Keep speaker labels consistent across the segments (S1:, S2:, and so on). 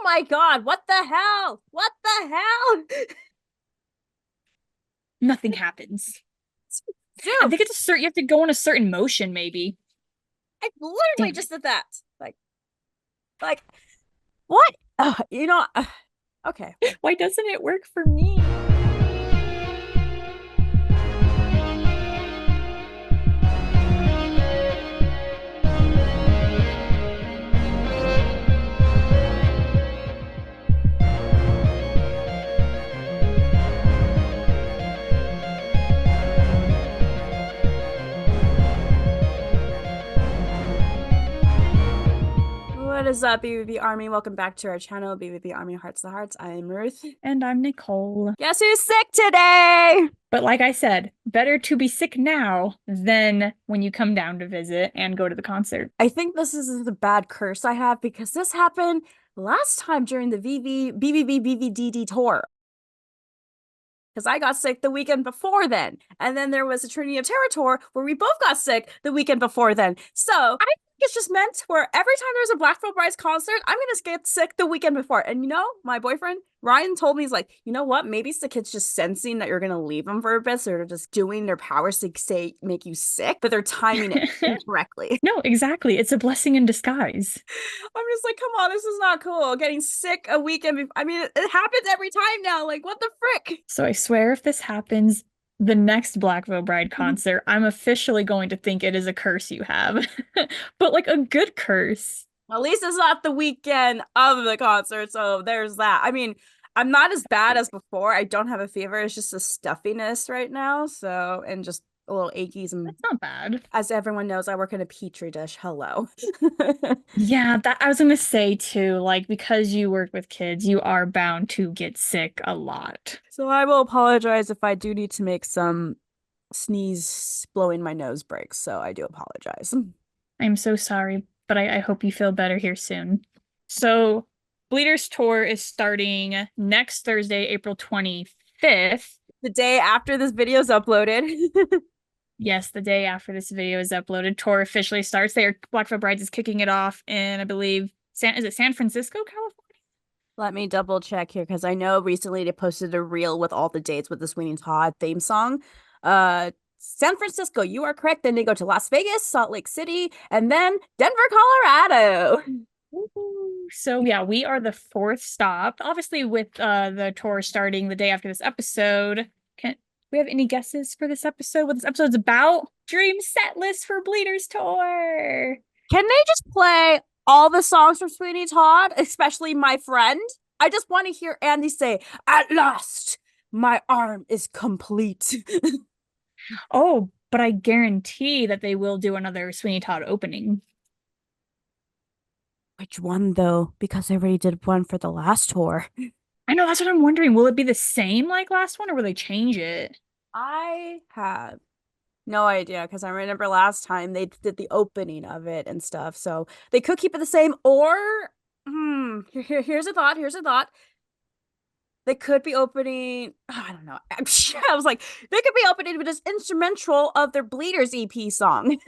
S1: my God, what the hell? What the hell?
S2: Nothing happens. I
S1: Zoom.
S2: think it's a certain, you have to go in a certain motion, maybe.
S1: I literally
S2: Damn
S1: just
S2: it.
S1: did that. Like what? Okay.
S2: Why doesn't it work for me?
S1: What is up, BVB Army? Welcome back to our channel, BVB Army Hearts to Hearts. I am Ruth.
S2: And I'm Nicole.
S1: Guess who's sick today?
S2: But like I said, better to be sick now than when you come down to visit and go to the concert.
S1: I think this is the bad curse I have because this happened last time during the BVB BVDD tour. Because I got sick the weekend before then. And then there was a Trinity of Terror tour where we both got sick the weekend before then. So I think it's just meant where every time there's a Black Veil Brides concert, I'm going to get sick the weekend before. And you know, my boyfriend, Ryan, told me, he's like, you know what? Maybe it's the kids just sensing that you're going to leave them for a bit. So they're just doing their powers to say, make you sick, but they're timing it incorrectly.
S2: No, exactly. It's a blessing in disguise.
S1: I'm just like, come on, this is not cool. Getting sick a weekend. I mean, it happens every time now. Like, what the frick?
S2: So I swear if this happens, the next Black Veil Bride concert, I'm officially going to think it is a curse you have. But like a good curse.
S1: At least it's not the weekend of the concert, so there's that. I mean, I'm not as bad as before. I don't have a fever. It's just a stuffiness right now. So, and just a little achies. And
S2: That's not bad.
S1: as everyone knows, I work in a petri dish. Hello.
S2: Yeah, that I was gonna say too, like because you work with kids, you are bound to get sick a lot.
S1: So I will apologize if I do need to make some sneeze blowing my nose breaks. So I do apologize.
S2: I'm so sorry, but I hope you feel better here soon. So, Bleeders Tour is starting next Thursday, April 25th.
S1: The day after this video is uploaded.
S2: Yes, the day after this video is uploaded, tour officially starts. Black Veil Brides is kicking it off in, I believe, is it San Francisco, California?
S1: Let me double check here because I know recently they posted a reel with all the dates with the Sweeney Todd theme song. San Francisco, you are correct. Then they go to Las Vegas, Salt Lake City, and then Denver, Colorado.
S2: So yeah, we are the fourth stop. Obviously, with the tour starting the day after this episode. Can we have any guesses for this episode? What this episode's about? Dream set list for Bleeders Tour.
S1: Can they just play all the songs from Sweeney Todd, especially My Friend? I just want to hear Andy say, "At last, my arm is complete."
S2: Oh, but I guarantee that they will do another Sweeney Todd opening.
S1: Which one, though? Because I already did one for the last tour.
S2: I know, that's what I'm wondering. Will it be the same like last one or will they change it?
S1: I have no idea because I remember last time they did the opening of it and stuff. So they could keep it the same, or here's a thought. Here's a thought. They could be opening. Oh, I don't know. I was like, they could be opening with this instrumental of their Bleeders EP song.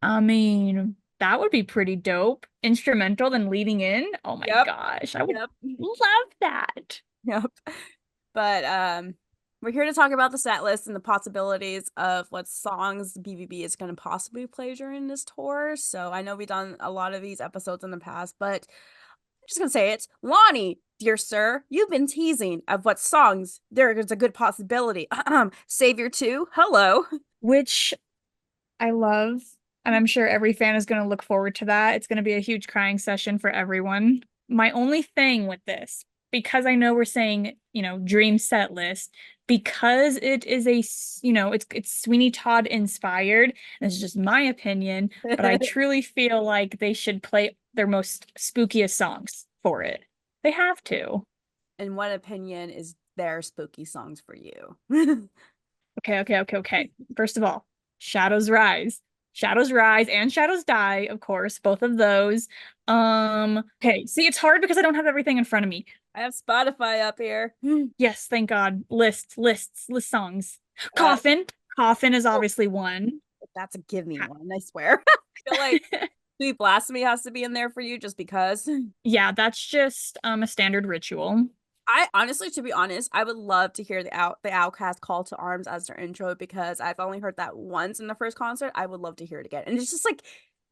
S2: I mean, that would be pretty dope. Instrumental then leading in. Oh my
S1: Yep.
S2: gosh, I would
S1: Yep.
S2: love that.
S1: Yep. But we're here to talk about the set list and the possibilities of what songs BVB is going to possibly play during this tour. So I know we've done a lot of these episodes in the past, but I'm just going to say it. Lonnie, dear sir, you've been teasing of what songs there is a good possibility. Savior 2, hello.
S2: Which I love, and I'm sure every fan is going to look forward to that. It's going to be a huge crying session for everyone. My only thing with this, because I know we're saying, dream set list, because it is it's Sweeney Todd inspired. This is just my opinion, but I truly feel like they should play their most spookiest songs for it. They have to.
S1: In what opinion is their spooky songs for you?
S2: Okay. First of all, Shadows Rise. Shadows Rise and Shadows Die, of course, both of those. Okay, see, it's hard because I don't have everything in front of me.
S1: I have Spotify up here.
S2: Yes, thank God. List songs. Coffin. Coffin is obviously one.
S1: That's a give me one, I swear. I feel like Sweet Blasphemy has to be in there for you just because.
S2: Yeah, that's just a standard ritual.
S1: I honestly, to be honest, I would love to hear the Outcast Call to Arms as their intro because I've only heard that once in the first concert. I would love to hear it again. And it's just like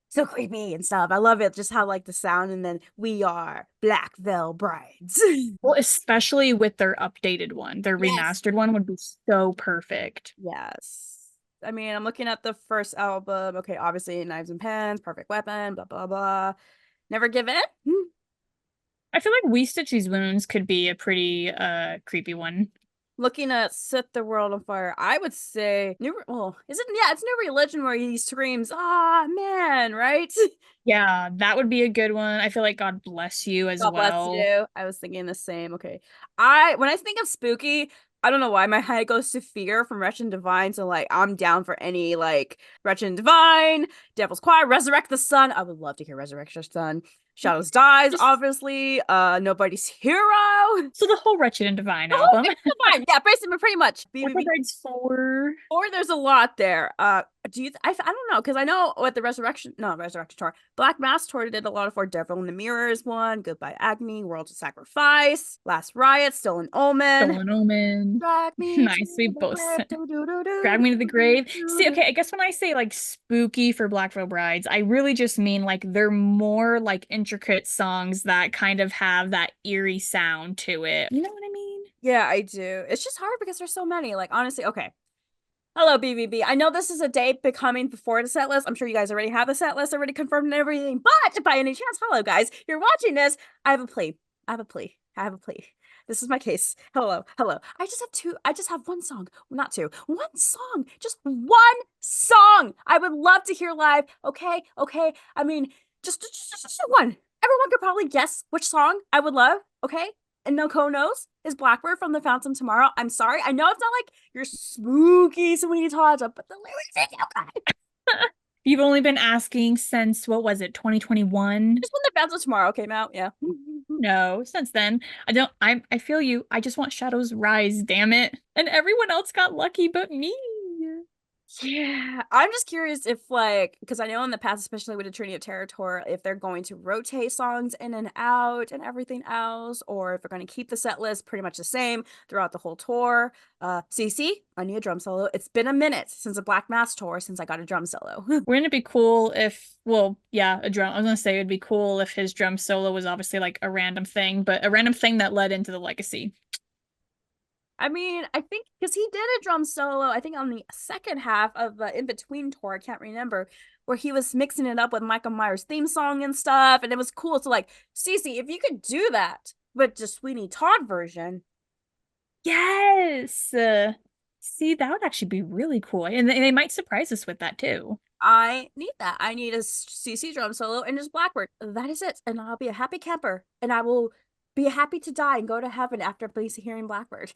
S1: so creepy and stuff. I love it. Just how like the sound and then we are Black Veil Brides.
S2: Well, especially with their updated one, their
S1: Yes.
S2: remastered one would be so perfect.
S1: Yes. I mean, I'm looking at the first album. Okay, obviously Knives and Pens, Perfect Weapon, blah blah blah. Never Give In.
S2: I feel like We Stitch These Wounds could be a pretty creepy one.
S1: Looking at Set the World on Fire, I would say well, is it yeah, it's New Religion where he screams, ah man, right?
S2: Yeah, that would be a good one. I feel like God Bless You as
S1: God bless
S2: well.
S1: you. I was thinking the same. Okay. When I think of spooky, I don't know why my head goes to Fear from Wretched and Divine. So like I'm down for any like Wretched and Divine, Devil's Choir, Resurrect the Sun. I would love to hear Resurrect the Sun. Shadows Dies,
S2: Just
S1: obviously. Nobody's Hero.
S2: so the whole Wretched and Divine
S1: The whole
S2: album.
S1: thing's Divine. Yeah, basically pretty much.
S2: Black
S1: BBB.
S2: Brides 4.
S1: Or there's a lot there. Do you? I don't know because I know what the Resurrection tour, Black Mass tour did a lot of for Devil in the Mirrors one, Goodbye Agony, World of Sacrifice, Last Riot, Still an Omen,
S2: Stolen Omen.
S1: Drag Me to
S2: Nice. We
S1: the
S2: both
S1: Grave, do do do
S2: Drag
S1: do
S2: Me to the Grave.
S1: do
S2: See,
S1: do.
S2: okay, I guess when I say like spooky for Black Veil Brides, I really just mean like they're more like intricate songs that kind of have that eerie sound to it. You know what I mean?
S1: Yeah, I do. It's just hard because there's so many. Like honestly, okay. Hello, BVB. I know this is a date becoming before the set list. I'm sure you guys already have the set list already confirmed and everything. But if by any chance, hello guys, you're watching this, I have a plea. I have a plea. I have a plea. This is my case. Hello, hello. I just have two. I just have one song. Not two. One song. Just one song. I would love to hear live. Okay, okay. I mean, just one. Everyone could probably guess which song I would love. Okay, and Noko knows is Blackbird from the Phantom Tomorrow. I'm sorry. I know it's not like your spooky Sweeney Todd, but the lyrics are so good.
S2: You've only been asking since what was it, 2021?
S1: Just when the Phantom Tomorrow came out, yeah.
S2: No, since then. I feel you. I just want Shadows Rise, damn it. And everyone else got lucky but me.
S1: Yeah, I'm just curious if like because I know in the past, especially with the Trinity of Terror tour, if they're going to rotate songs in and out and everything else, or if they're going to keep the set list pretty much the same throughout the whole tour. CC, I need a drum solo. It's been a minute since a Black Mass tour since I got a drum solo.
S2: Wouldn't it be cool if, well, yeah, a drum. I was gonna say it'd be cool if his drum solo was obviously like a random thing, but a random thing that led into the legacy.
S1: I mean, I think because he did a drum solo, I think on the second half of the In Between tour, I can't remember, where he was mixing it up with Michael Myers' theme song and stuff, and it was cool. So, like, Cece, if you could do that, but just Sweeney Todd version,
S2: Yes. See, that would actually be really cool. And they might surprise us with that too.
S1: I need that. I need a CC drum solo and just Blackbird. That is it, and I'll be a happy camper, and I will be happy to die and go to heaven after please hearing Blackbird.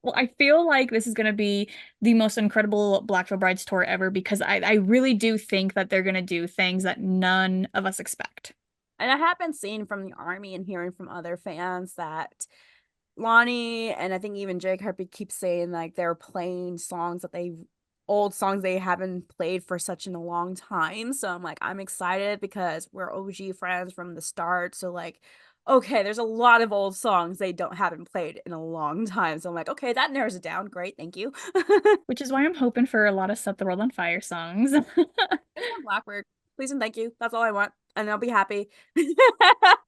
S2: Well, I feel like this is going to be the most incredible Black Veil Brides tour ever because I really do think that they're going to do things that none of us expect.
S1: And I have been seeing from the army and hearing from other fans that Lonnie and I think even Jake Harpy keeps saying like they're playing songs that old songs they haven't played for such in a long time. So I'm like, I'm excited because we're OG friends from the start. So like, okay, there's a lot of old songs they haven't played in a long time. So I'm like, okay, that narrows it down. Great, thank you.
S2: Which is why I'm hoping for a lot of Set the World on Fire songs.
S1: Blackbird, please and thank you. That's all I want. And I'll be happy.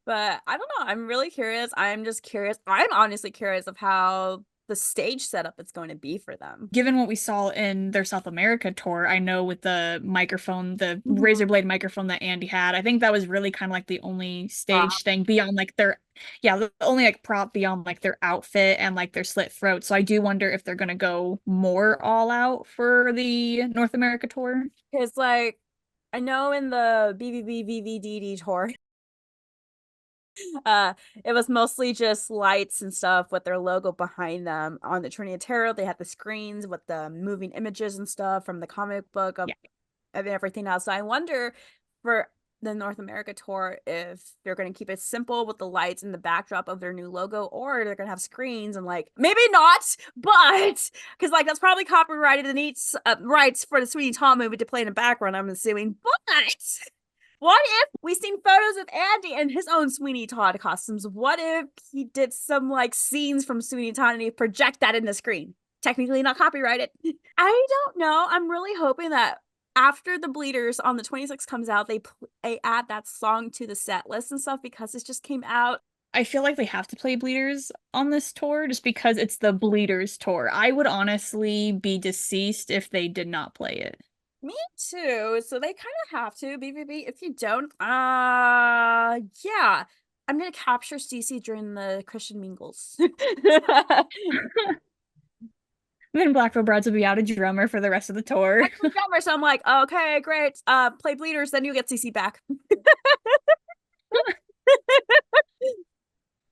S1: But I don't know. I'm really curious. I'm just curious. I'm honestly curious of how the stage setup is going to be for them.
S2: Given what we saw in their South America tour, I know with the microphone, the
S1: Mhm.
S2: razor blade microphone that Andy had, I think that was really kind of like the only stage thing beyond like the only like prop beyond like their outfit and like their slit throat. So I do wonder if they're gonna go more all out for the North America tour.
S1: Because like I know in the BVB VVDD tour, it was mostly just lights and stuff with their logo behind them. On the Trinity of Terror, they had the screens with the moving images and stuff from the comic book of
S2: Yeah.
S1: and everything else. So I wonder for the North America tour if they're going to keep it simple with the lights and the backdrop of their new logo, or they're going to have screens and like maybe not, but because like that's probably copyrighted and needs rights for the Sweeney Todd movie to play in the background. I'm assuming, but What if we seen photos of Andy in his own Sweeney Todd costumes? What if he did some like scenes from Sweeney Todd and he project that in the screen? Technically not copyrighted. I don't know. I'm really hoping that after the Bleeders on the 26th comes out, they add that song to the set list and stuff because it just came out.
S2: I feel like they have to play Bleeders on this tour just because it's the Bleeders tour. I would honestly be deceased if they did not play it.
S1: Me too. So they kind of have to. BVB, if you don't, yeah. I'm gonna capture Cece during the Christian Mingles.
S2: Then Black Veil Brides will be out a drummer for the rest of the tour.
S1: So I'm like, okay, great. Play Bleeders, then you get CC back.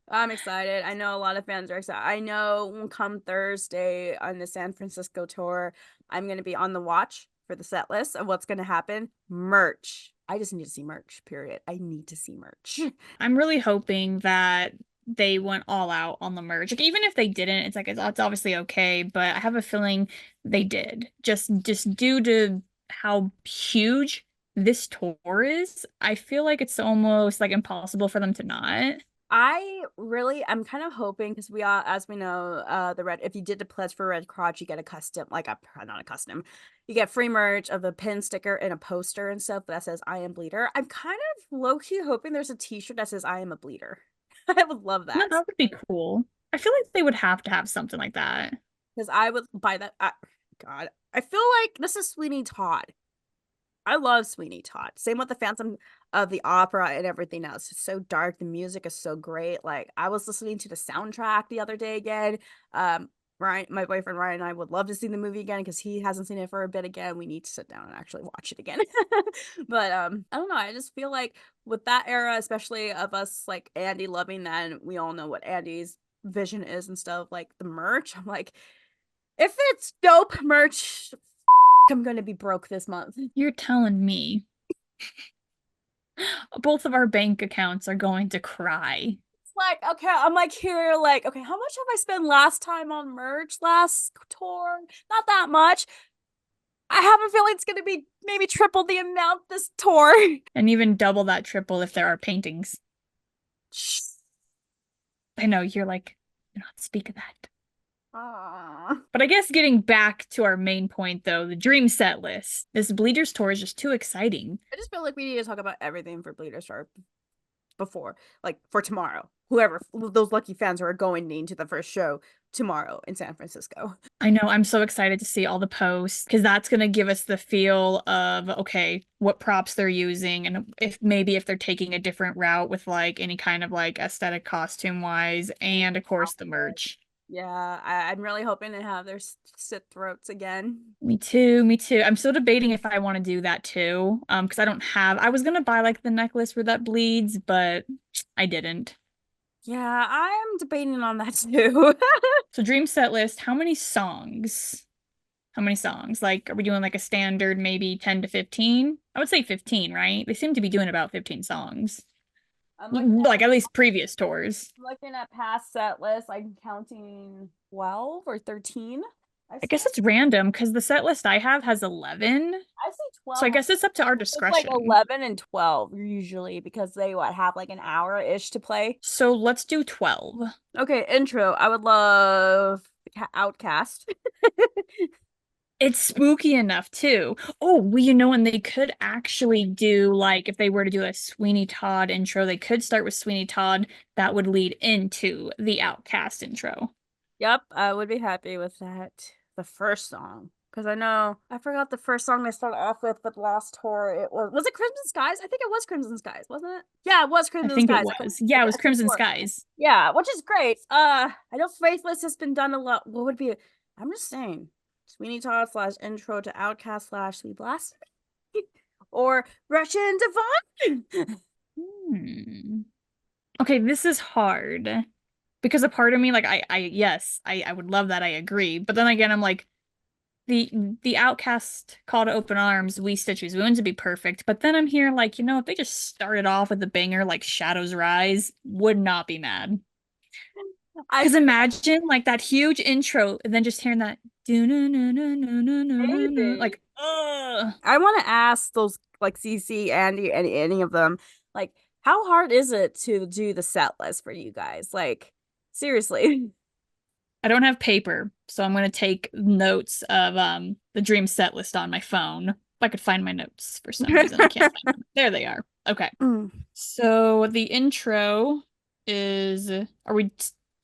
S1: I'm excited. I know a lot of fans are excited. I know come Thursday on the San Francisco tour, I'm going to be on the watch for the set list of what's going to happen. Merch. I just need to see merch, period. I need to see merch.
S2: I'm really hoping that they went all out on the merch. Like, even if they didn't, it's like it's obviously okay, but I have a feeling they did. Just due to how huge this tour is, I feel like it's almost like impossible for them to not.
S1: I'm kind of hoping because we are, as we know, if you did the pledge for Red Crotch, you get a custom, like not a custom, you get free merch of a pin sticker and a poster and stuff that says I am Bleeder. I'm kind of low-key hoping there's a t-shirt that says I am a Bleeder. I would love that.
S2: That would be cool. I feel like they would have to have something like that.
S1: Because I would buy that. God, I feel like this is Sweeney Todd. I love Sweeney Todd. Same with the Phantom of the Opera and everything else. It's so dark. The music is so great. Like, I was listening to the soundtrack the other day again. Ryan, my boyfriend Ryan, and I would love to see the movie again because he hasn't seen it for a bit again. We need to sit down and actually watch it again. But I don't know. I just feel like with that era, especially of us like Andy loving that, and we all know what Andy's vision is and stuff, like the merch. I'm like, if it's dope merch, I'm gonna be broke this month.
S2: You're telling me both of our bank accounts are going to cry.
S1: It's like, okay, I'm like here, like, okay, how much have I spent last time on merch last tour? Not that much. I have a feeling it's gonna be maybe triple the amount this tour.
S2: And even double that, triple if there are paintings. I know, you're like, do not speak of that. But I guess getting back to our main point, though, the dream set list. This Bleeders tour is just too exciting.
S1: I just feel like we need to talk about everything for Bleeders tour before, like for tomorrow. Whoever, those lucky fans who are going into the first show tomorrow in San Francisco.
S2: I know, I'm so excited to see all the posts because that's going to give us the feel of, okay, what props they're using and if they're taking a different route with like any kind of like aesthetic costume wise and of course the merch.
S1: Yeah, I'm really hoping to have their slit throats again.
S2: Me too, me too. I'm still debating if I want to do that too. Because I was gonna buy like the necklace where that bleeds, but I didn't.
S1: Yeah, I'm debating on that too.
S2: So dream set list, how many songs? How many songs? Like, are we doing like a standard maybe 10 to 15? I would say 15, right? They seem to be doing about 15 songs. Like at least previous tours.
S1: Looking at past set lists, I'm counting 12 or 13.
S2: I guess it's random because the set list I have has 11.
S1: I say 12.
S2: So I guess it's up to our discretion.
S1: It's like 11 and 12 usually because they have like an hour-ish to play.
S2: So let's do 12.
S1: Okay, intro. I would love Outcast.
S2: It's spooky enough too. Oh, well, and they could actually do like if they were to do a Sweeney Todd intro, they could start with Sweeney Todd. That would lead into the Outcast intro.
S1: Yep, I would be happy with that. The first song. Because I forgot the first song they started off with, but last tour it was it Crimson Skies? I think it was Crimson Skies, wasn't it? Yeah, it was Crimson Skies.
S2: I think it was. Yeah, it was Crimson Skies.
S1: Yeah, which is great. I know Faithless has been done a lot. What would be I'm just saying. Sweeney Todd / intro to Outcast / Sweet Blast. Or Russian
S2: Divine. Okay, this is hard. Because a part of me, like, I would love that, I agree. But then again, I'm like, the Outcast Call to Open Arms, We Stitch These Wounds would be perfect. But then I'm here, like, if they just started off with a banger like Shadows Rise, would not be mad. Because imagine, like, that huge intro, and then just hearing that
S1: Maybe.
S2: Like, ugh.
S1: I want to ask those like CC, Andy, and any of them, like, how hard is it to do the set list for you guys? Like, seriously.
S2: I don't have paper, so I'm gonna take notes of the dream set list on my phone. If I could find my notes for some reason, I can't find them. There they are. Okay.
S1: Mm.
S2: So the intro is, are we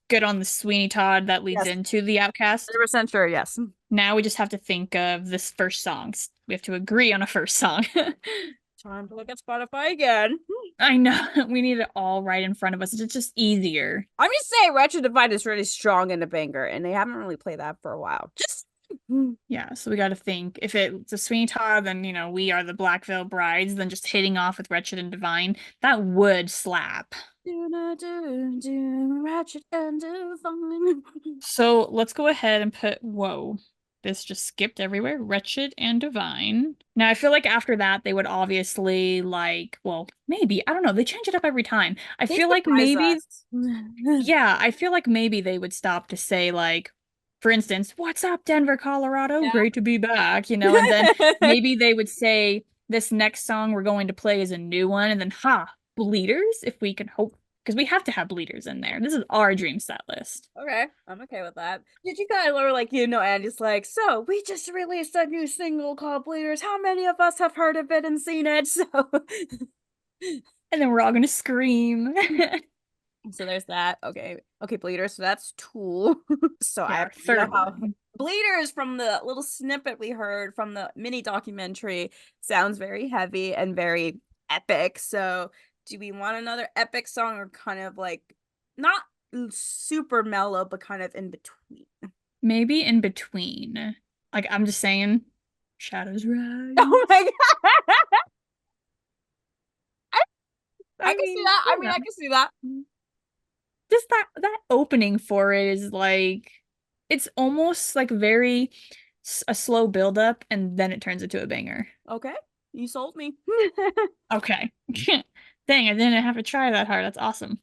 S2: good on the Sweeney Todd that leads
S1: Yes,
S2: into the Outcast?
S1: 100% sure. Yes.
S2: Now we just have to think of this first song. We have to agree on a first song.
S1: Time to look at Spotify again.
S2: I know we need it all right in front of us. It's just easier.
S1: I'm just saying, Wretched Divide is really strong in a banger, and they haven't really played that for a while. Just
S2: Yeah, so we got to think if it's a Sweeney Todd, then we are the Black Veil Brides. Then just hitting off with Wretched and Divine, that would slap.
S1: Ratchet and Divine.
S2: So let's go ahead and put, whoa, this just skipped everywhere. Wretched and Divine. Now I feel like after that they would obviously like, well, maybe, I don't know, they change it up every time. I
S1: They
S2: feel like
S1: surprise
S2: maybe,
S1: us.
S2: yeah, I feel like maybe they would stop to say like, for instance, "What's up, Denver, Colorado? Great to be back," and then
S1: Yeah.
S2: maybe they would say this next song we're going to play is a new one, and then bleeders, if we can hope, because we have to have bleeders in there. This is our dream set list.
S1: Okay, I'm okay with that. Did you guys or like Andy's like, so we just released a new single called Bleeders. How many of us have heard of it and seen it? So
S2: And then we're all gonna scream.
S1: so there's that. Okay. Okay, Bleeders. So that's Tool. So
S2: Yeah,
S1: I
S2: our
S1: know
S2: third
S1: how
S2: one.
S1: Bleeders from the little snippet we heard from the mini documentary sounds very heavy and very epic. So do we want another epic song or kind of like not super mellow, but kind of in between?
S2: Maybe in between. Like I'm just saying, Shadows Rise.
S1: Oh my god. I
S2: I
S1: can see
S2: mean,
S1: that. I mean, I can see that.
S2: just that opening for it is like it's almost like very a slow build up and then it turns into a banger.
S1: Okay. You sold me.
S2: Okay. Dang, I didn't have to try that hard. That's awesome.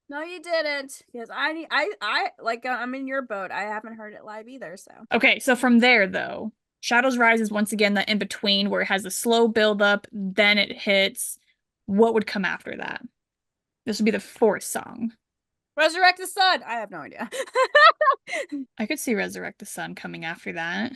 S1: No, you didn't. Because I like I'm in your boat. I haven't heard it live either, so.
S2: Okay, so from there though, Shadows Rise is once again the in between where it has a slow build up, then it hits. What would come after that? This would be the fourth song.
S1: Resurrect the Sun. I have no idea.
S2: I could see Resurrect the Sun coming after that.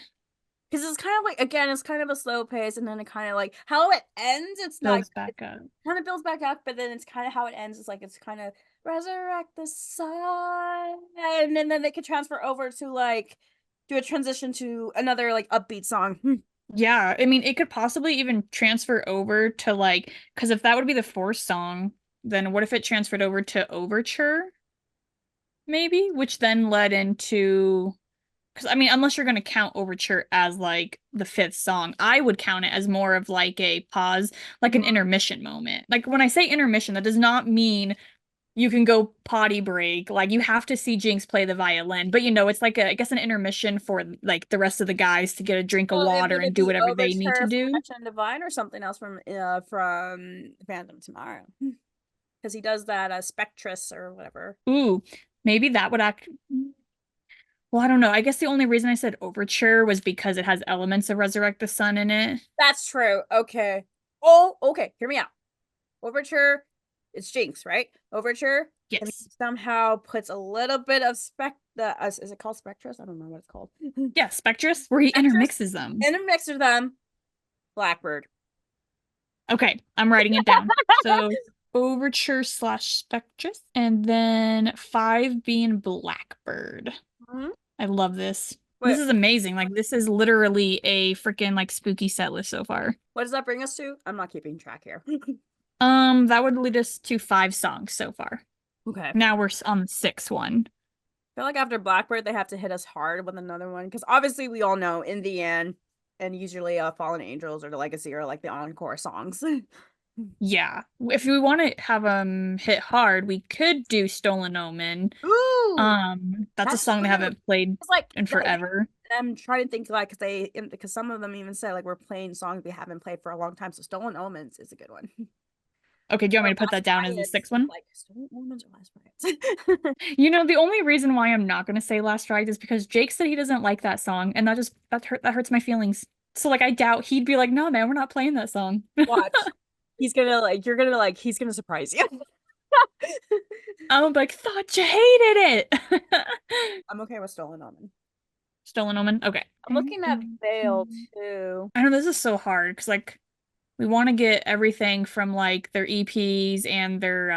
S1: Because it's kind of like again, it's kind of a slow pace, and then it kind of like how it ends. It's not.
S2: Builds back up.
S1: Kind of builds back up, but then it's kind of how it ends. It's like it's kind of resurrect the sun, and then it could transfer over to like do a transition to another like upbeat song.
S2: Yeah, I mean, it could possibly even transfer over to like, because if that would be the fourth song, then what if it transferred over to Overture, maybe, which then led into, because I mean, unless you're going to count Overture as like the fifth song, I would count it as more of like a pause, like an intermission moment. Like when I say intermission, that does not mean you can go potty break. Like you have to see Jinx play the violin, but it's like I guess an intermission for like the rest of the guys to get a drink of
S1: Well,
S2: water
S1: would
S2: and
S1: it
S2: do
S1: be
S2: whatever they need to
S1: Overture from
S2: do.
S1: Wretched and Divine or something else from Phantom Tomorrow? Because he does that Spectress or whatever.
S2: Ooh, maybe that would act. Well, I don't know. I guess the only reason I said Overture was because it has elements of Resurrect the Sun in it.
S1: That's true. Okay. Oh, okay. Hear me out. Overture, it's Jinx, right? Overture, and
S2: Yes.
S1: somehow puts a little bit of is it called Spectress? I don't know what it's called.
S2: Yeah, Spectress, where he
S1: Spectress
S2: intermixes them.
S1: intermixes them. Blackbird.
S2: Okay, I'm writing it down. So Overture slash Spectress, and then 5 being Blackbird.
S1: Mhm.
S2: I love this.
S1: Wait,
S2: This is amazing. Like this is literally a freaking like spooky set list so far.
S1: what does that bring us to? I'm not keeping track here.
S2: That would lead us to 5 songs so far.
S1: Okay.
S2: Now we're on the 6th one.
S1: I feel like after Blackbird, they have to hit us hard with another one because obviously we all know in the end, and usually Fallen Angels or the Legacy are like the encore songs.
S2: Yeah. If we want to have hit hard, we could do Stolen Omen.
S1: Ooh,
S2: That's a
S1: that's
S2: song they
S1: true.
S2: haven't played
S1: It's like
S2: in forever.
S1: I'm trying to think like because some of them even say like we're playing songs we haven't played for a long time. So Stolen Omens is a good one.
S2: Okay, do you want
S1: Or
S2: me to put
S1: Last
S2: that down as the
S1: Riots.
S2: sixth one?
S1: Like, Stolen Moments or Last Riots.
S2: You know, the only reason why I'm not gonna say Last Ride is because Jake said he doesn't like that song, and that hurts my feelings. So like I doubt he'd be like, no man, we're not playing that song.
S1: Watch. He's gonna like, you're gonna like, he's gonna surprise you.
S2: I'm like, thought you hated it.
S1: I'm okay with Stolen Omen.
S2: Stolen Omen. Okay.
S1: I'm looking at Veil too.
S2: I know this is so hard because like we want to get everything from like their EPs and their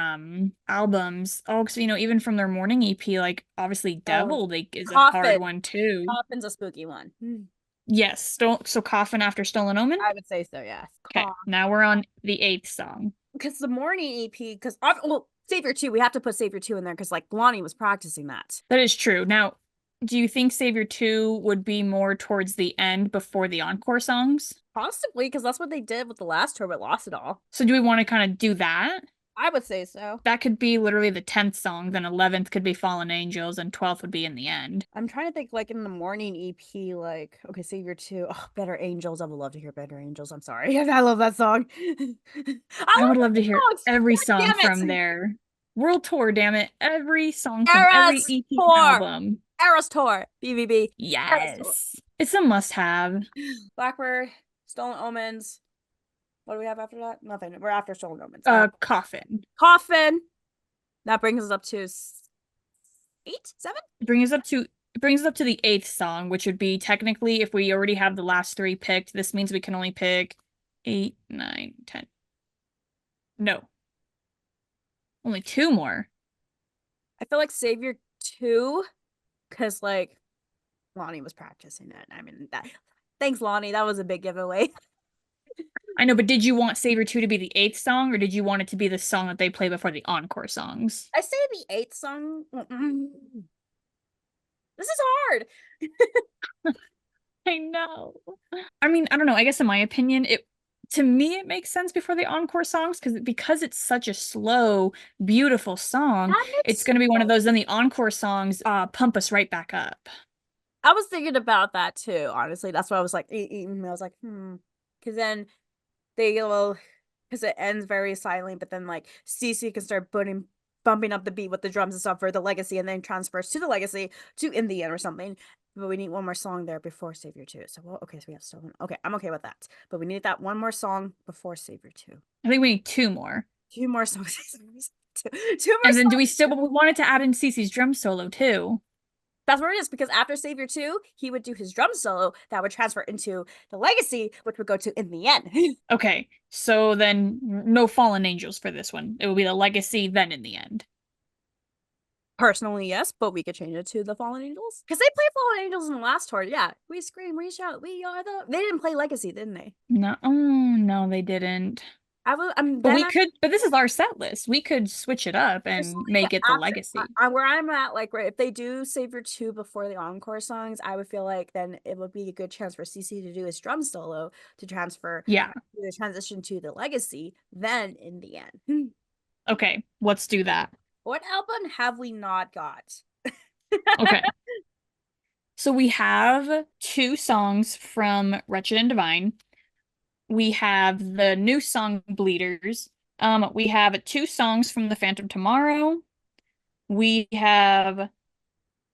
S2: albums. Oh, because you know, even from their morning EP, like obviously
S1: Oh,
S2: Devil like is a hard
S1: Coffin.
S2: one too.
S1: Coffin's a spooky one.
S2: Yes, so Coffin after Stolen Omen.
S1: I would say so, yes.
S2: Okay, now we're on the eighth song.
S1: Because the morning EP, because well, Savior 2, we have to put Savior 2 in there because like Lonnie was practicing that.
S2: That is true. Now, do you think Savior 2 would be more towards the end before the encore songs?
S1: Possibly, because that's what they did with the last tour, but lost it all.
S2: So do we want to kind of do that?
S1: I would say so.
S2: That could be literally the 10th song, then 11th could be Fallen Angels, and 12th would be in the end.
S1: I'm trying to think like in the morning EP, like, okay, Savior 2. Oh, Better Angels. I would love to hear Better Angels. I'm sorry. I love that song.
S2: I would love to
S1: the
S2: hear
S1: songs.
S2: every
S1: God
S2: song
S1: damn
S2: from
S1: it.
S2: their world tour, damn it. Every song from every
S1: Eras
S2: EP and
S1: Tour.
S2: album.
S1: Eras Tour. BVB. Eras Tour.
S2: Yes. It's a must-have.
S1: Blackbird. Stolen Omens. What do we have after that? Nothing. We're after Stolen Omens.
S2: Coffin.
S1: Coffin. That brings us up to 8, 7?
S2: It brings us up to the eighth song, which would be technically if we already have the last three picked, this means we can only pick 8, 9, 10. No. Only two more.
S1: I feel like Savior 2, because like Lonnie was practicing it. I mean that. Thanks, Lonnie. That was a big giveaway.
S2: I know, but did you want Savior 2 to be the eighth song, or did you want it to be the song that they play before the encore songs?
S1: I say the 8th song. This is hard.
S2: I know. I mean, I don't know. I guess in my opinion, to me it makes sense before the encore songs because it's such a slow, beautiful song. It's going to be one of those. Then the encore songs pump us right back up.
S1: I was thinking about that too. Honestly, that's why I was like, I was like, because then they will, because it ends very silently, but then like Cece can start bumping up the beat with the drums and stuff for the Legacy, and then transfers to the Legacy to In the End or something. But we need one more song there before Savior 2. So, well, okay, so we have Stolen. Okay, I'm okay with that. But we need that one more song before Savior 2.
S2: I think we need two more.
S1: Two more songs. two more
S2: and then
S1: songs.
S2: do we still? But we wanted to add in Cece's drum solo too.
S1: That's where it is, because after Savior 2, he would do his drum solo that would transfer into the Legacy, which would go to In the End.
S2: Okay, so then no Fallen Angels for this one. It will be the Legacy, then In the End.
S1: Personally, yes, but we could change it to the Fallen Angels. Because they played Fallen Angels in the last tour. Yeah. We scream, we shout, we are the. They didn't play Legacy, didn't they?
S2: No, oh, no, they didn't. But we could, but this is our set list. We could switch it up and make it the Legacy.
S1: Where I'm at, like, right, if they do Savior 2 before the encore songs, I would feel like then it would be a good chance for CC to do his drum solo to transfer, the transition to the Legacy, then In the End.
S2: Okay, let's do that.
S1: What album have we not got?
S2: Okay. So we have 2 songs from Wretched and Divine. We have the new song Bleeders. We have 2 songs from The Phantom Tomorrow. We have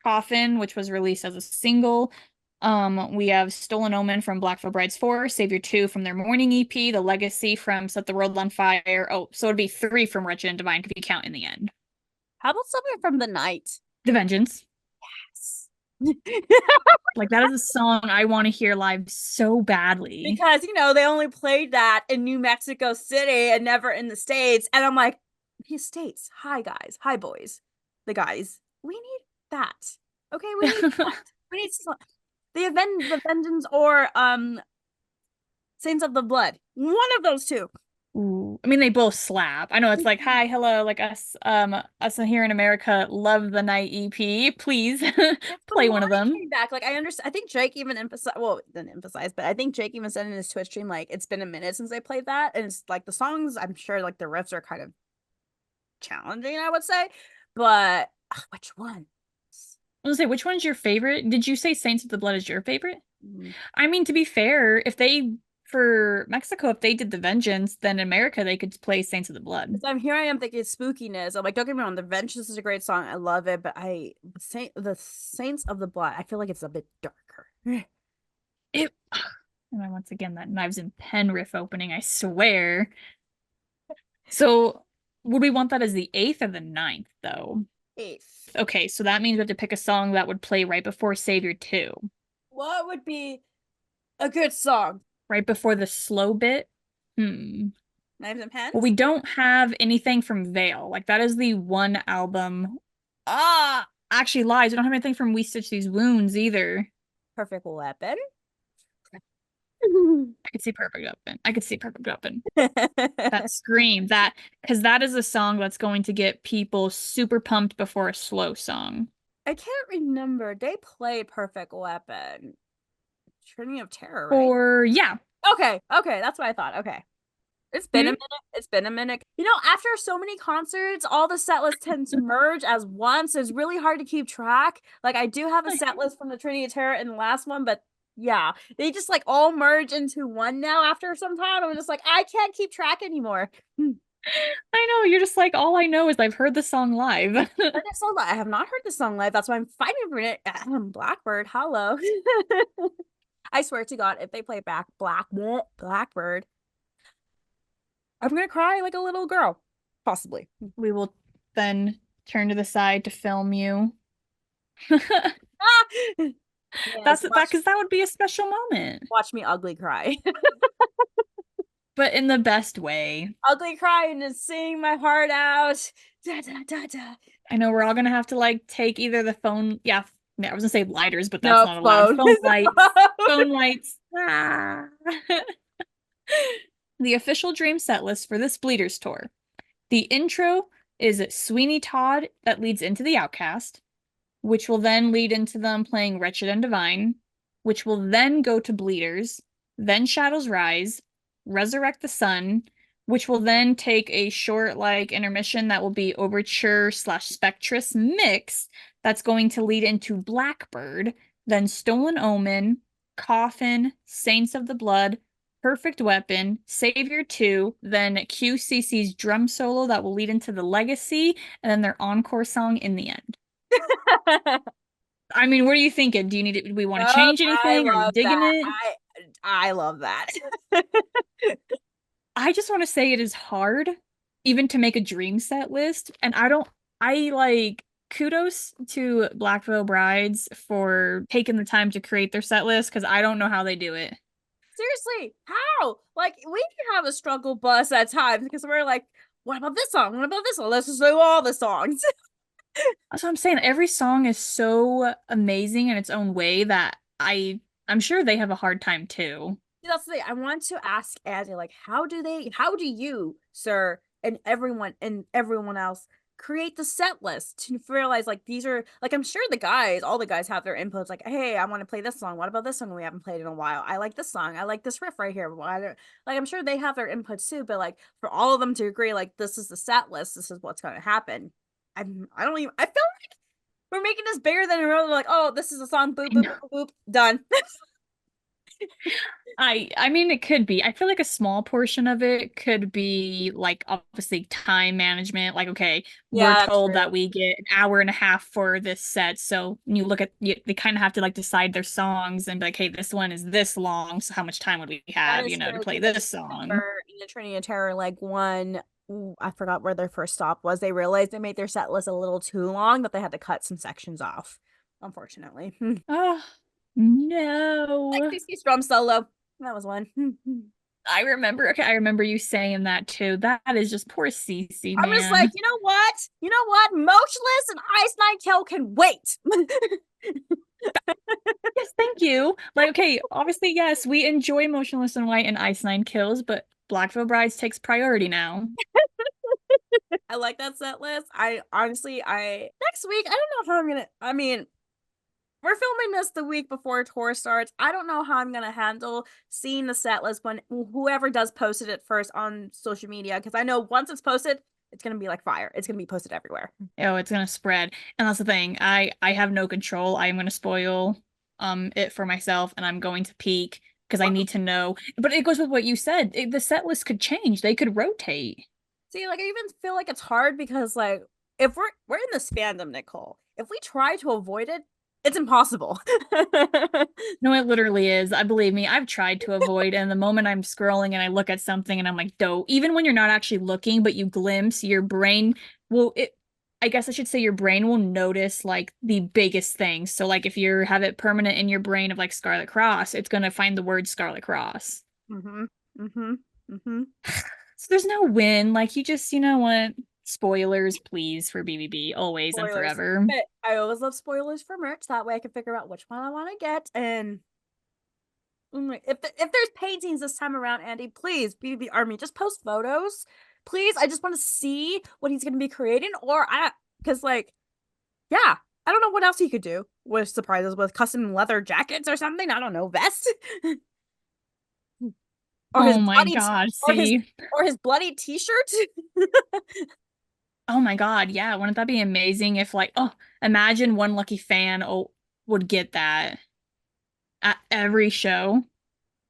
S2: Coffin, which was released as a single. We have Stolen Omen from Black Veil Brides 4, Savior 2 from their morning EP, The Legacy from Set the World on Fire. Oh, so it'd be 3 from Wretched and Divine if you count In the End.
S1: How about something from The Night?
S2: The Vengeance.
S1: Yes.
S2: Like, that is a song I want to hear live so badly.
S1: Because, they only played that in New Mexico City and never in the States. And I'm like, these States, hi guys, hi boys, the guys, we need that. Okay, we need that. We need the Vengeance or Saints of the Blood. One of those two.
S2: Ooh. I mean, they both slap. I know it's like, hi, hello, like us here in America love the Night EP. Please play one of them.
S1: Back. Like, I understand. I think Drake even emphasized, well, didn't emphasize, but I think Drake even said in his Twitch stream, like, it's been a minute since they played that. And it's like the songs, I'm sure like the riffs are kind of challenging, I would say. But which one?
S2: I was gonna say, which one's your favorite? Did you say Saints of the Blood is your favorite? I mean, to be fair, if they for Mexico, if they did The Vengeance, then in America they could play Saints of the Blood.
S1: So here I am thinking spookiness. I'm like, don't get me wrong, The Vengeance is a great song. I love it, but the Saints of the Blood, I feel like it's a bit darker.
S2: It, and then once again, that Knives and Pen riff opening, I swear. So would we want that as the 8th or the 9th, though?
S1: 8th.
S2: Okay, so that means we have to pick a song that would play right before Savior 2.
S1: What would be a good song?
S2: Right before the slow bit?
S1: Knives and Pens?
S2: Well, we don't have anything from Veil. Like, that is the one album. Actually lies. We don't have anything from We Stitch These Wounds either.
S1: Perfect Weapon?
S2: I could see Perfect Weapon. I could see Perfect Weapon. That scream, because that is a song that's going to get people super pumped before a slow song.
S1: I can't remember. They played Perfect Weapon. Trinity of Terror, right?
S2: Yeah.
S1: Okay, that's what I thought. Okay. It's been a minute. It's been a minute. You know, after so many concerts, all the set lists tend to merge as one, so it's really hard to keep track. Like, I do have a set list from the Trinity of Terror in the last one, but yeah, they just like all merge into one now after some time. I'm just like, I can't keep track anymore.
S2: I know, you're just like, all I know is I've heard the song live.
S1: I have not heard the song live. That's why I'm fighting for it. Blackbird, hello. I swear to God, if they play back Blackbird, I'm gonna cry like a little girl. Possibly.
S2: We will then turn to the side to film you. That's because that would be a special moment.
S1: Watch me ugly cry.
S2: But in the best way.
S1: Ugly cry and just sing my heart out. Da, da, da, da.
S2: I know we're all gonna have to like take either the phone. Yeah, I was gonna say lighters, but that's
S1: No,
S2: not allowed. Phone lights. Phone lights. The official Dream set list for this Bleeders tour. The intro is Sweeney Todd that leads into The Outcast, which will then lead into them playing Wretched and Divine, which will then go to Bleeders, then Shadows Rise, Resurrect the Sun, which will then take a short like intermission that will be Overture / Spectress mix that's going to lead into Blackbird, then Stolen Omen, Coffin, Saints of the Blood, Perfect Weapon, Savior 2, then QCC's drum solo that will lead into The Legacy, and then their encore song in the end. I mean, what are you thinking? Do we want to change anything? Are you digging it?
S1: I love that.
S2: I just want to say it is hard even to make a dream set list. And I like kudos to Black Veil Brides for taking the time to create their set list because I don't know how they do it.
S1: Seriously, how? Like, we can have a struggle bus at times because we're like, what about this song? What about this one? Let's just do all the songs.
S2: That's what I'm saying. Every song is so amazing in its own way that I'm sure they have a hard time too.
S1: That's the thing. I want to ask Azzy, like, how do you, sir, and everyone else create the set list to realize like these are like I'm sure all the guys have their inputs like, hey, I want to play this song. What about this song we haven't played in a while? I like this song. I like this riff right here. Like I'm sure they have their inputs too, but like for all of them to agree, like this is the set list, this is what's gonna happen. I feel like we're making this bigger than we're like, oh, this is a song, boop, boop, boop, boop, done.
S2: I mean, it could be. I feel like a small portion of it could be like obviously time management. Like, okay, we're told that we get an hour and a half for this set. So you look at they kind of have to like decide their songs and be like, hey, this one is this long. So how much time would we have, to play this song?
S1: In the Trinity of Terror, like I forgot where their first stop was. They realized they made their set list a little too long that they had to cut some sections off, unfortunately.
S2: Oh, no.
S1: Like CC's drum solo. That was one.
S2: I remember you saying that too. That is just poor Cece, man.
S1: I'm just like, you know what? Motionless and Ice Nine Kill can wait.
S2: Yes, thank you. Like, okay, obviously, yes, we enjoy Motionless in White and Ice Nine Kills, but Black Veil Brides takes priority now.
S1: I like that set list. Next week, I don't know how we're filming this the week before tour starts. I don't know how I'm gonna handle seeing the set list when whoever does posted it first on social media, because I know once it's posted, it's gonna be like fire. It's gonna be posted everywhere.
S2: Oh, it's gonna spread. And that's the thing. I have no control. I am gonna spoil it for myself, and I'm going to peek because I need to know. But it goes with what you said. The set list could change. They could rotate.
S1: See, like I even feel like it's hard because like if we're in this fandom, Nicole, if we try to avoid it, it's impossible.
S2: No, it literally is. I believe me, I've tried to avoid, and the moment I'm scrolling and I look at something and I'm like, dope. Even when you're not actually looking, but you glimpse, your brain will it I guess I should say your brain will notice like the biggest things. So like if you have it permanent in your brain of like Scarlet Cross, it's gonna find the word Scarlet Cross.
S1: Mm-hmm. Mm-hmm. Mm-hmm.
S2: So there's no win. Like you just, you know what? Spoilers, please, for BBB, always and
S1: Spoilers.
S2: forever.
S1: But I always love spoilers for merch. That way I can figure out which one I want to get. And if there's paintings this time around, Andy, please, BVB Army, just post photos. Please, I just want to see what he's going to be creating. Because like, yeah, I don't know what else he could do with surprises with custom leather jackets or something. I don't know, vest. or his
S2: Oh my
S1: bloody,
S2: God,
S1: or his,
S2: see.
S1: or his bloody t-shirt.
S2: Oh my God, yeah. Wouldn't that be amazing if like, oh, imagine one lucky fan would get that at every show.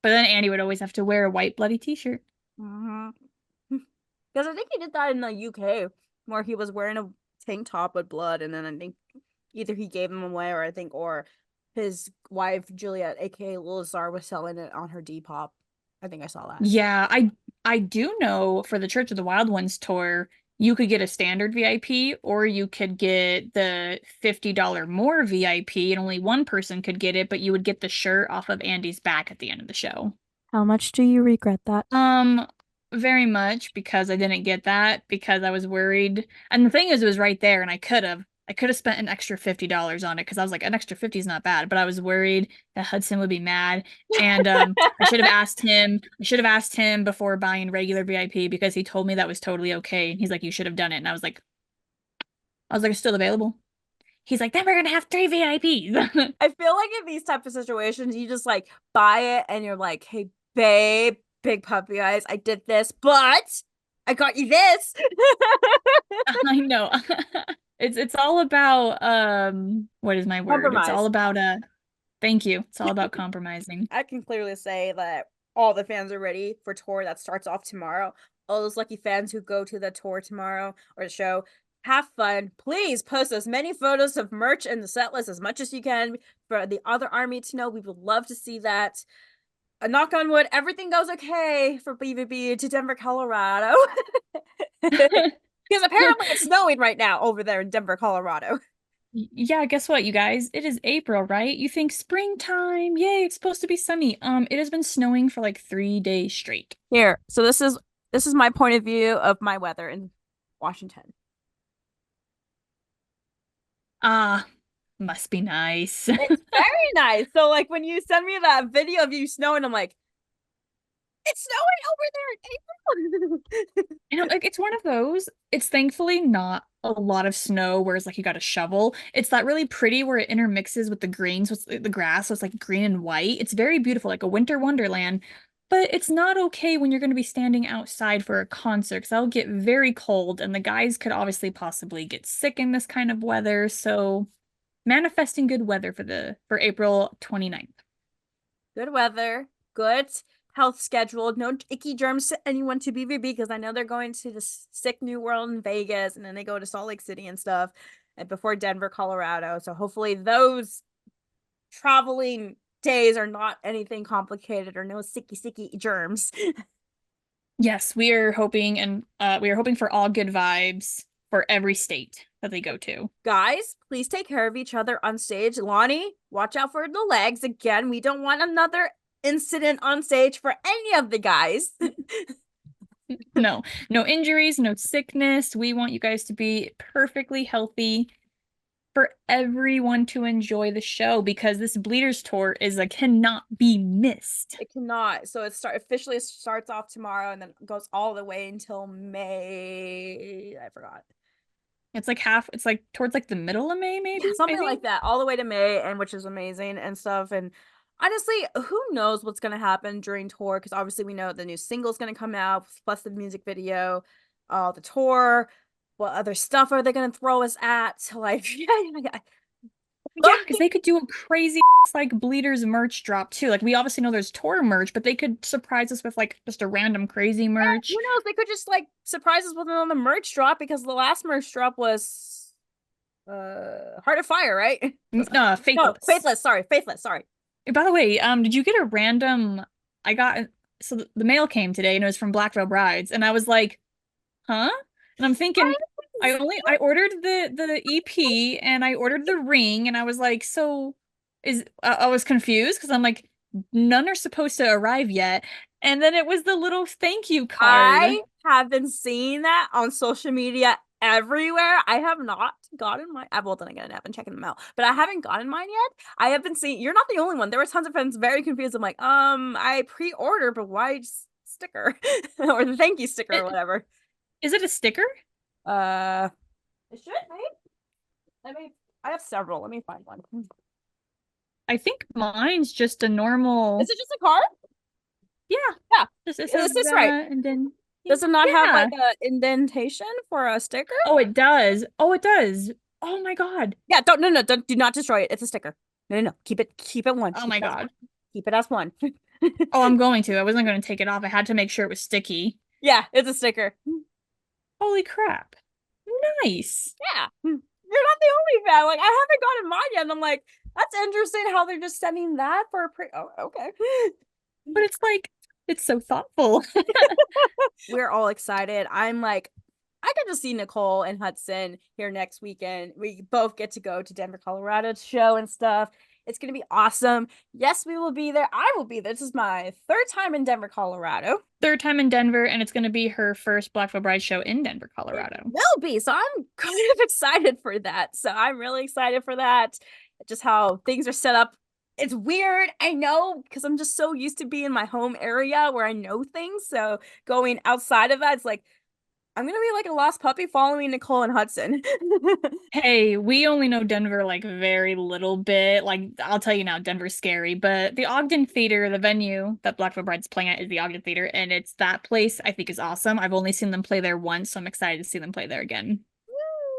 S2: But then Andy would always have to wear a white bloody t-shirt.
S1: Mm-hmm. Because I think he did that in the UK, where he was wearing a tank top with blood, and then I think either he gave him away, or his wife Juliet, aka Lilazar, was selling it on her Depop. I think I saw that.
S2: Yeah, I do know for the Church of the Wild Ones tour, you could get a standard VIP or you could get the $50 more VIP and only one person could get it, but you would get the shirt off of Andy's back at the end of the show.
S1: How much do you regret that?
S2: Um, very much because I didn't get that because I was worried. And the thing is, it was right there, and I could have spent an extra $50 on it because I was like, an extra 50 is not bad, but I was worried that Hudson would be mad. And I should have asked him before buying regular VIP because he told me that was totally okay. And he's like, you should have done it. And I was like, it's still available. He's like, then we're gonna have 3 VIPs.
S1: I feel like in these type of situations, you just like buy it and you're like, hey, babe, big puppy eyes, I did this, but I got you this.
S2: I know. It's all about what is my word? It's all
S1: Compromise.
S2: about thank you. It's all about compromising.
S1: I can clearly say that all the fans are ready for tour that starts off tomorrow. All those lucky fans who go to the tour tomorrow or the show, have fun. Please post as many photos of merch in the set list as much as you can for the other army to know. We would love to see that. A knock on wood, everything goes okay for BVB to Denver, Colorado. Because apparently it's snowing right now over there in Denver, Colorado.
S2: Yeah, guess what, you guys? It is April, right? You think springtime. Yay, it's supposed to be sunny. It has been snowing for like 3 days straight.
S1: Here, so this is my point of view of my weather in Washington.
S2: Ah, must be nice.
S1: It's very nice. So like when you send me that video of you snowing, I'm like, it's snowing over there in April.
S2: You know, like it's one of those. It's thankfully not a lot of snow where it's like you got to shovel. It's that really pretty where it intermixes with the greens, with the grass, so it's like green and white. It's very beautiful, like a winter wonderland. But it's not okay when you're going to be standing outside for a concert because that'll get very cold and the guys could obviously possibly get sick in this kind of weather. So manifesting good weather for April 29th.
S1: Good weather, good health schedule, no icky germs to anyone to BVB because I know they're going to the sick New World in Vegas and then they go to Salt Lake City and stuff and before Denver, Colorado. So hopefully those traveling days are not anything complicated or no sticky germs.
S2: Yes, we are hoping and we are hoping for all good vibes for every state that they go to.
S1: Guys, please take care of each other on stage. Lonnie, watch out for the legs. Again, we don't want another incident on stage for any of the guys.
S2: No, no injuries, no sickness. We want you guys to be perfectly healthy for everyone to enjoy the show because this Bleeders tour is like cannot be missed.
S1: It cannot. So officially starts off tomorrow and then goes all the way until May. I forgot.
S2: It's like towards like the middle of May, maybe?
S1: Yeah, something
S2: I think.
S1: like that, all the way to May, and which is amazing and stuff. And honestly, who knows what's gonna happen during tour? Because obviously we know the new single's gonna come out, plus the music video, the tour. What other stuff are they gonna throw us at? Like, yeah.
S2: Yeah, because they could do a crazy like Bleeders merch drop too. Like we obviously know there's tour merch, but they could surprise us with like just a random crazy merch.
S1: Who knows? They could just like surprise us with another merch drop because the last merch drop was Heart of Fire, right?
S2: No,
S1: No,
S2: Faithless.
S1: Faithless. Sorry, Faithless. Sorry.
S2: By the way, did you get a random? I got so the mail came today and it was from Black Veil Brides, and I was like, huh? And I'm thinking, I ordered the EP and I ordered the ring, and I was like, so I was confused because I'm like, none are supposed to arrive yet, and then it was the little thank you card.
S1: I have been seeing that on social media everywhere. I have not gotten mine. Well, then again, I've been checking them out, but I haven't gotten mine yet. I have been seeing. You're not the only one. There were tons of friends very confused. I'm like, I pre-order, but why sticker or the thank you sticker or whatever?
S2: Is it a sticker?
S1: It should, right? I have several. Let me find one.
S2: I think mine's just a normal.
S1: Is it just a card?
S2: Yeah.
S1: Yeah.
S2: It
S1: Is this right?
S2: and then
S1: Does it not have
S2: yeah.
S1: like a indentation for a sticker?
S2: Oh, it does. Oh, it does. Oh my God.
S1: Yeah, do not destroy it. It's a sticker. No. Keep it one.
S2: Oh my God.
S1: Keep it as one.
S2: Oh, I'm going to. I wasn't going to take it off. I had to make sure it was sticky.
S1: Yeah, it's a sticker.
S2: Holy crap. Nice.
S1: Yeah. You're not the only fan. Like, I haven't gotten mine yet. And I'm like, that's interesting how they're just sending that for a oh, okay.
S2: But it's so thoughtful.
S1: We're all excited. I'm like, I get to see Nicole and Hudson here next weekend. We both get to go to Denver, Colorado to show and stuff. It's going to be awesome. Yes, we will be there. I will be there. This is my third time in Denver, Colorado.
S2: Third time in Denver, and it's going to be her first Black Veil Bride show in Denver, Colorado.
S1: It will be. So I'm kind of excited for that. So I'm really excited for that. Just how things are set up. It's weird. I know, because I'm just so used to being in my home area where I know things. So going outside of that, it's like, I'm gonna be like a lost puppy following Nicole and Hudson.
S2: Hey, we only know Denver like very little bit. Like I'll tell you now, Denver's scary, but the Ogden Theater, the venue that Black Veil Bride's playing at is the Ogden Theater, and it's that place I think is awesome. I've only seen them play there once, so I'm excited to see them play there again.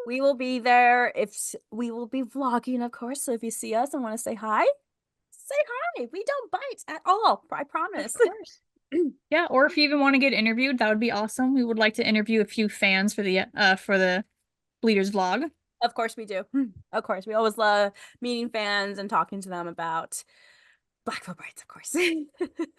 S1: We will be there. If we will be vlogging, of course. So if you see us and want to say hi, say hi. We don't bite at all. I promise.
S2: Of course. Yeah, or if you even want to get interviewed, that would be awesome. We would like to interview a few fans for the Bleeders vlog.
S1: Of course we do. Of course. We always love meeting fans and talking to them about Black Veil Brides, of course.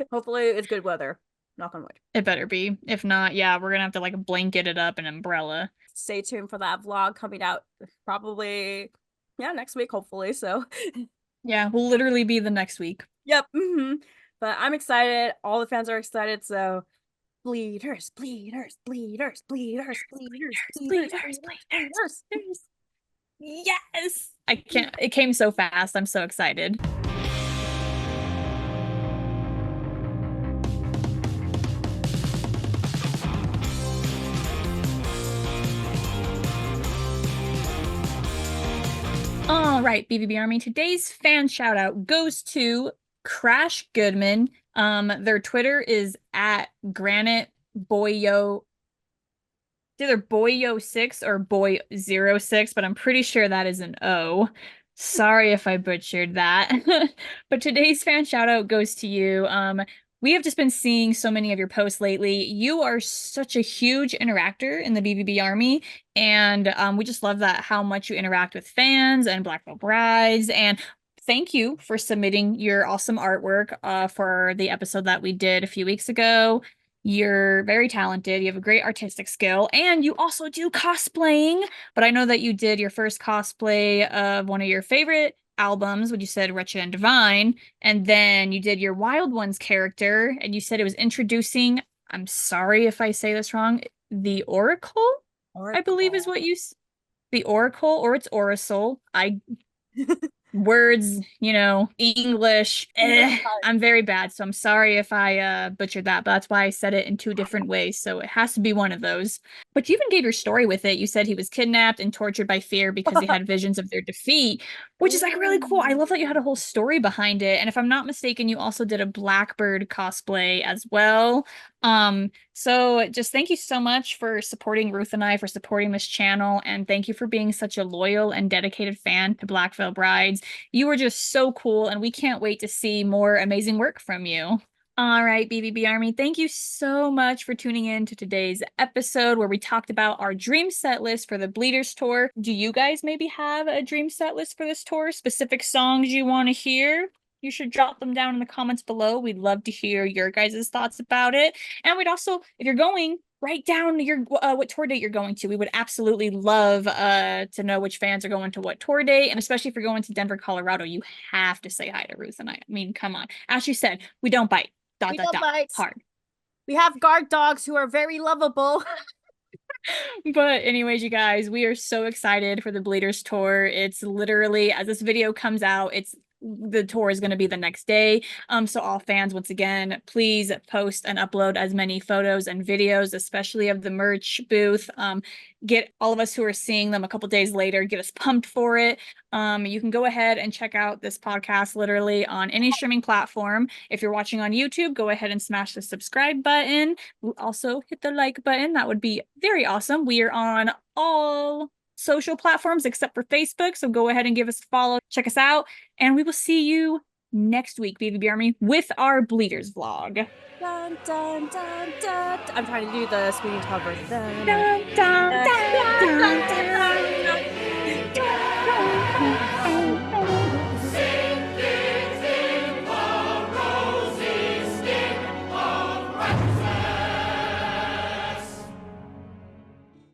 S1: Hopefully it's good weather. Knock on wood.
S2: It better be. If not, yeah, we're gonna have to like blanket it up an umbrella.
S1: Stay tuned for that vlog coming out probably next week, hopefully. So
S2: yeah, we'll literally be the next week.
S1: Yep. But I'm excited. All the fans are excited. So bleeders.
S2: Yes. I can't. It came so fast. I'm so excited. All right, BVB Army. Today's fan shout out goes to Crash Goodman. Their Twitter is at Granite Boyo. It's either Boyo6 or Boy06, but I'm pretty sure that is an O. Sorry if I butchered that. But today's fan shout out goes to you. We have just been seeing so many of your posts lately. You are such a huge interactor in the BVB Army, and we just love that how much you interact with fans and Black Veil Brides. And thank you for submitting your awesome artwork for the episode that we did a few weeks ago. You're very talented. You have a great artistic skill, and you also do cosplaying. But I know that you did your first cosplay of one of your favorite albums, when you said Wretched and Divine, and then you did your Wild Ones character, and you said it was introducing, I'm sorry if I say this wrong, the Oracle? I believe is what you the Oracle, or it's Oracle. Words, English, I'm very bad, so I'm sorry if I butchered that, but that's why I said it in two different ways, so it has to be one of those. But you even gave your story with it. You said he was kidnapped and tortured by fear because he had visions of their defeat, which is like really cool. I love that you had a whole story behind it. And if I'm not mistaken, you also did a Blackbird cosplay as well. So just thank you so much for supporting Ruth and I, for supporting this channel, and thank you for being such a loyal and dedicated fan to Black Veil Brides. You are just so cool, and we can't wait to see more amazing work from you. All right, BVB Army, thank you so much for tuning in to today's episode where we talked about our dream set list for the Bleeders tour. Do you guys maybe have a dream set list for this tour? Specific songs you want to hear? You should drop them down in the comments below. We'd love to hear your guys' thoughts about it. And we'd also, if you're going, write down your what tour date you're going to. We would absolutely love to know which fans are going to what tour date. And especially if you're going to Denver, Colorado, you have to say hi to Ruth and I. I mean, come on. As you said, we don't bite.
S1: We don't bite.
S2: Hard.
S1: We have guard dogs who are very lovable.
S2: But anyways, you guys, we are so excited for the Bleeders tour. It's literally, as this video comes out, the tour is going to be the next day. So all fans, once again, please post and upload as many photos and videos, especially of the merch booth. Get all of us who are seeing them a couple days later, get us pumped for it. You can go ahead and check out this podcast literally on any streaming platform. If you're watching on YouTube, go ahead and smash the subscribe button. Also hit the like button. That would be very awesome. We are on all social platforms except for Facebook, so go ahead and give us a follow. Check us out, and we will see you next week, BVB Army, with our Bleeders vlog.
S1: Dun, dun, dun, dun. I'm trying to do the Sweeney Todd version.
S2: Dun, dun, dun, dun, dun, dun.